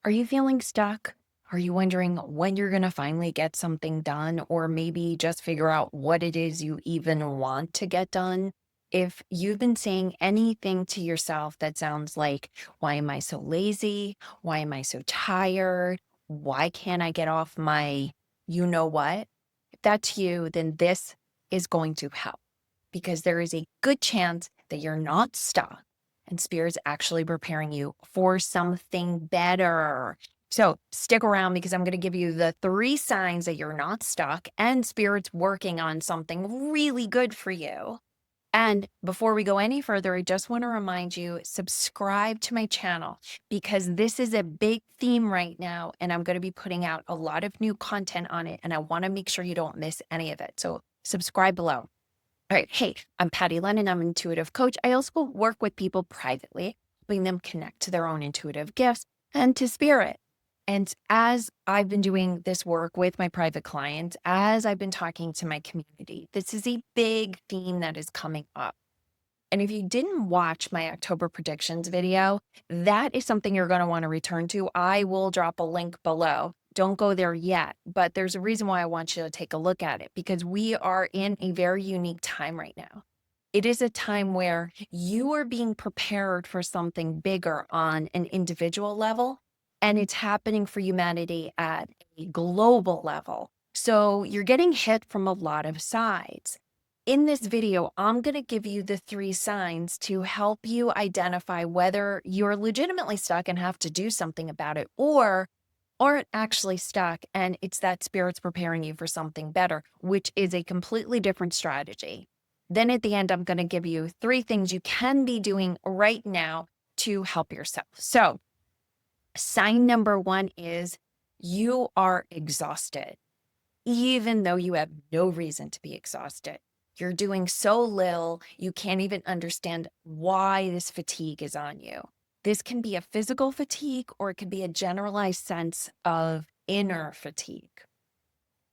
Are you feeling stuck? Are you wondering when you're going to finally get something done, or maybe just figure out what it is you even want to get done? If you've been saying anything to yourself that sounds like, why am I so lazy? Why am I so tired? Why can't I get off my you know what? If that's you, then this is going to help because there is a good chance that you're not stuck and Spirit's actually preparing you for something better. So stick around because I'm going to give you the 3 signs that you're not stuck and Spirit's working on something really good for you. And before we go any further, I just want to remind you, subscribe to my channel because this is a big theme right now. And I'm going to be putting out a lot of new content on it. And I want to make sure you don't miss any of it. So subscribe below. All right. Hey, I'm Patty Lennon. I'm an intuitive coach. I also work with people privately, helping them connect to their own intuitive gifts and to spirit. And as I've been doing this work with my private clients, as I've been talking to my community, this is a big theme that is coming up. And if you didn't watch my October predictions video, that is something you're going to want to return to. I will drop a link below. Don't go there yet, but there's a reason why I want you to take a look at it because we are in a very unique time right now. It is a time where you are being prepared for something bigger on an individual level, and it's happening for humanity at a global level. So you're getting hit from a lot of sides. In this video, I'm going to give you the 3 signs to help you identify whether you're legitimately stuck and have to do something about it or aren't actually stuck and it's that spirit's preparing you for something better, which is a completely different strategy. Then at the end, I'm going to give you 3 things you can be doing right now to help yourself. So, sign number 1 is you are exhausted, even though you have no reason to be exhausted. You're doing so little, you can't even understand why this fatigue is on you. This can be a physical fatigue or it can be a generalized sense of inner fatigue.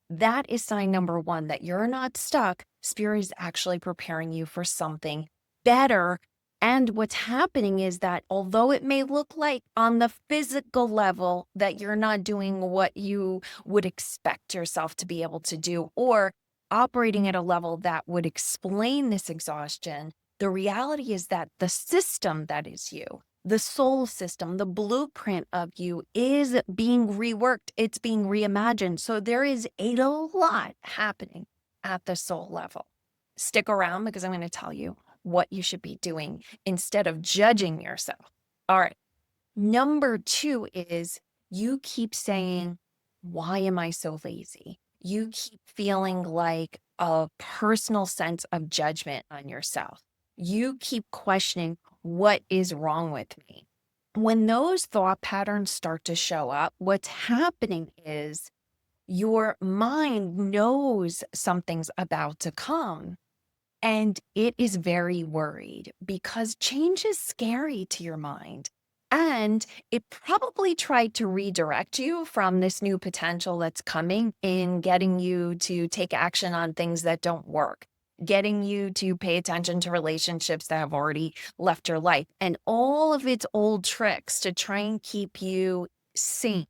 That is sign number 1 that you're not stuck. Spirit is actually preparing you for something better. And what's happening is that although it may look like on the physical level that you're not doing what you would expect yourself to be able to do or operating at a level that would explain this exhaustion, the reality is that the system that is you, the soul system, the blueprint of you is being reworked. It's being reimagined. So there is a lot happening at the soul level. Stick around because I'm going to tell you what you should be doing instead of judging yourself. All right. Number 2 is you keep saying, why am I so lazy? You keep feeling like a personal sense of judgment on yourself. You keep questioning, what is wrong with me? When those thought patterns start to show up, what's happening is your mind knows something's about to come and it is very worried because change is scary to your mind. And it probably tried to redirect you from this new potential that's coming in getting you to take action on things that don't work, getting you to pay attention to relationships that have already left your life, and all of its old tricks to try and keep you sane,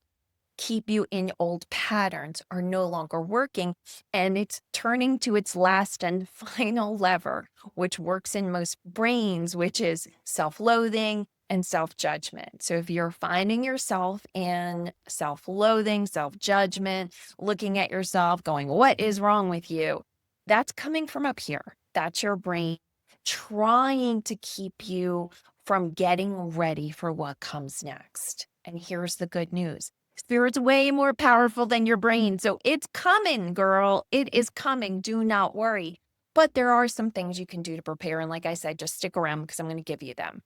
keep you in old patterns are no longer working. And it's turning to its last and final lever, which works in most brains, which is self-loathing and self-judgment. So if you're finding yourself in self-loathing, self-judgment, looking at yourself, going, what is wrong with you? That's coming from up here. That's your brain trying to keep you from getting ready for what comes next. And here's the good news. Spirit's way more powerful than your brain. So it's coming, girl. It is coming. Do not worry. But there are some things you can do to prepare. And like I said, just stick around because I'm going to give you them.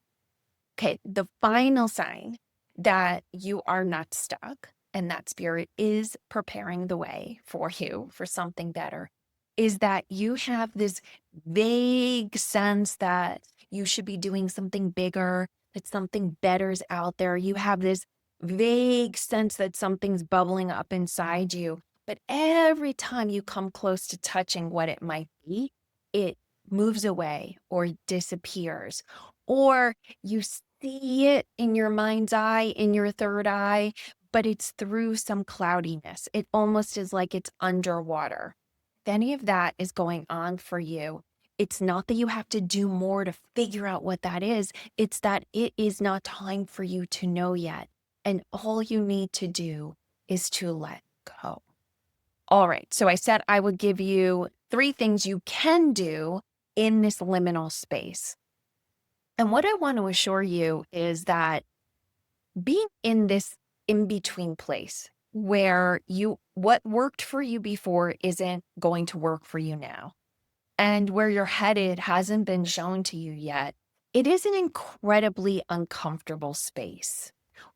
Okay. The final sign that you are not stuck and that spirit is preparing the way for you for something better is that you have this vague sense that you should be doing something bigger, that something better is out there. You have this vague sense that something's bubbling up inside you. But every time you come close to touching what it might be, it moves away or disappears, or you see it in your mind's eye, in your third eye, but it's through some cloudiness. It almost is like it's underwater. If any of that is going on for you, it's not that you have to do more to figure out what that is. It's that it is not time for you to know yet. And all you need to do is to let go. All right. So I said I would give you 3 things you can do in this liminal space. And what I want to assure you is that being in this in between place where what worked for you before isn't going to work for you now, and where you're headed hasn't been shown to you yet, it is an incredibly uncomfortable space.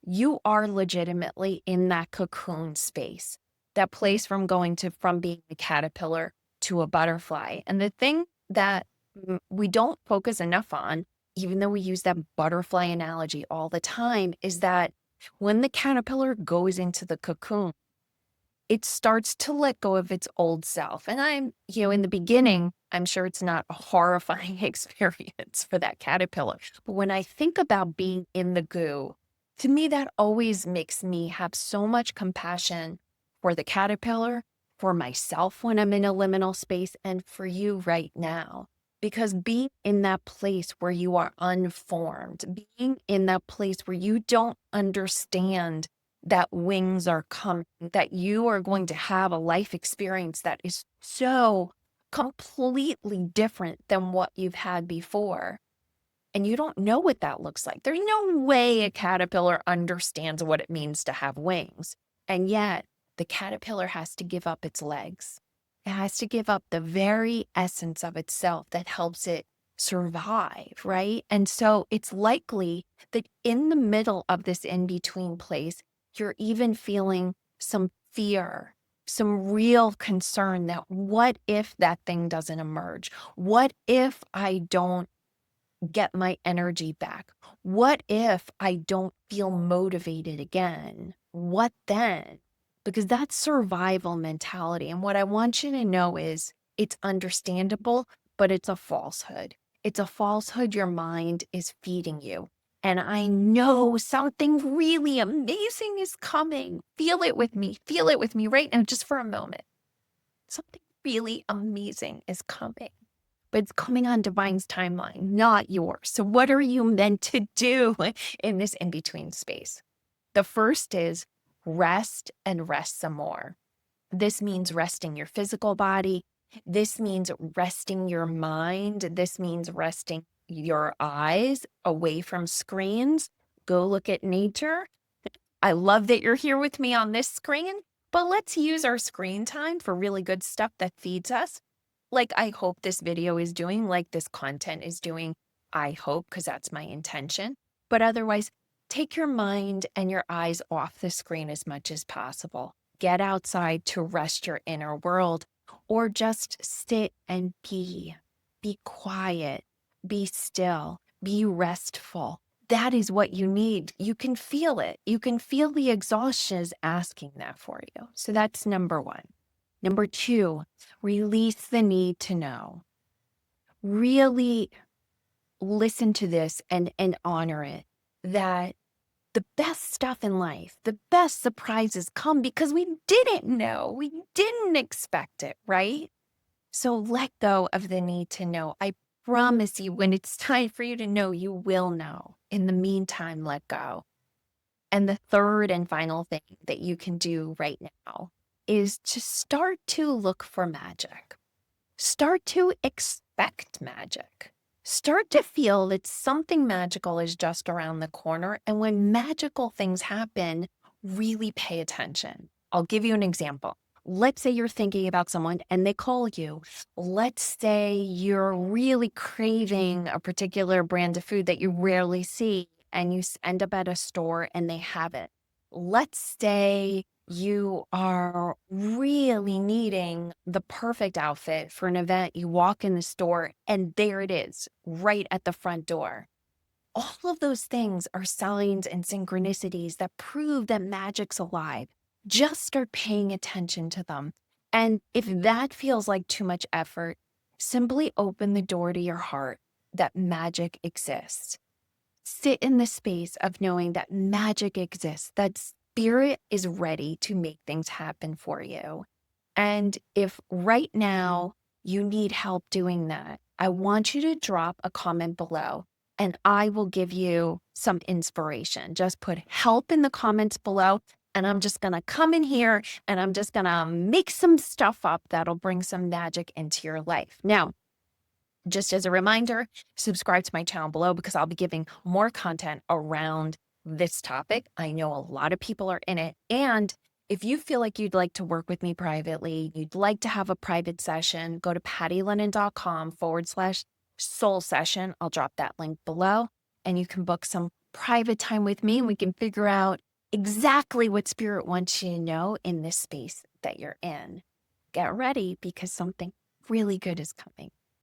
You are legitimately in that cocoon space, that place from being a caterpillar to a butterfly. And the thing that we don't focus enough on, even though we use that butterfly analogy all the time, is that when the caterpillar goes into the cocoon, it starts to let go of its old self. And in the beginning, I'm sure it's not a horrifying experience for that caterpillar. But when I think about being in the goo, to me, that always makes me have so much compassion for the caterpillar, for myself when I'm in a liminal space, and for you right now. Because being in that place where you are unformed, being in that place where you don't understand that wings are coming, that you are going to have a life experience that is so completely different than what you've had before. And you don't know what that looks like. There's no way a caterpillar understands what it means to have wings. And yet, the caterpillar has to give up its legs. It has to give up the very essence of itself that helps it survive, right? And so it's likely that in the middle of this in between place, you're even feeling some fear, some real concern that what if that thing doesn't emerge? What if I don't get my energy back? What if I don't feel motivated again? What then? Because that's survival mentality. And what I want you to know is it's understandable, but it's a falsehood. It's a falsehood your mind is feeding you. And I know something really amazing is coming. Feel it with me. Feel it with me right now, just for a moment. Something really amazing is coming, but it's coming on divine's timeline, not yours. So what are you meant to do in this in-between space? The first is rest and rest some more. This means resting your physical body. This means resting your mind. This means resting your eyes away from screens. Go look at nature. I love that you're here with me on this screen, but let's use our screen time for really good stuff that feeds us. Like I hope this video is doing, like this content is doing. I hope, because that's my intention. But otherwise, take your mind and your eyes off the screen as much as possible. Get outside to rest your inner world, or just sit and be quiet, be still, be restful. That is what you need. You can feel it. You can feel the exhaustion is asking that for you. So that's number 1. Number 2, release the need to know. Really listen to this and honor it, that the best stuff in life, the best surprises come because we didn't know. We didn't expect it, right? So let go of the need to know. I promise you, when it's time for you to know, you will know. In the meantime, let go. And the third and final thing that you can do right now is to start to look for magic. Start to expect magic. Start to feel that something magical is just around the corner. And when magical things happen, really pay attention. I'll give you an example. Let's say you're thinking about someone and they call you. Let's say you're really craving a particular brand of food that you rarely see, and you end up at a store and they have it. Let's say you are really needing the perfect outfit for an event. You walk in the store and there it is, right at the front door. All of those things are signs and synchronicities that prove that magic's alive. Just start paying attention to them. And if that feels like too much effort, simply open the door to your heart that magic exists. sit in the space of knowing that magic exists, that spirit is ready to make things happen for you. And if right now you need help doing that, I want you to drop a comment below and I will give you some inspiration. Just put help in the comments below. And I'm just going to come in here and I'm just going to make some stuff up that'll bring some magic into your life. Now, just as a reminder, subscribe to my channel below because I'll be giving more content around this topic. I know a lot of people are in it. And if you feel like you'd like to work with me privately, you'd like to have a private session, go to pattylennon.com/soul session. I'll drop that link below and you can book some private time with me and we can figure out exactly what spirit wants you to know in this space that you're in. Get ready because something really good is coming.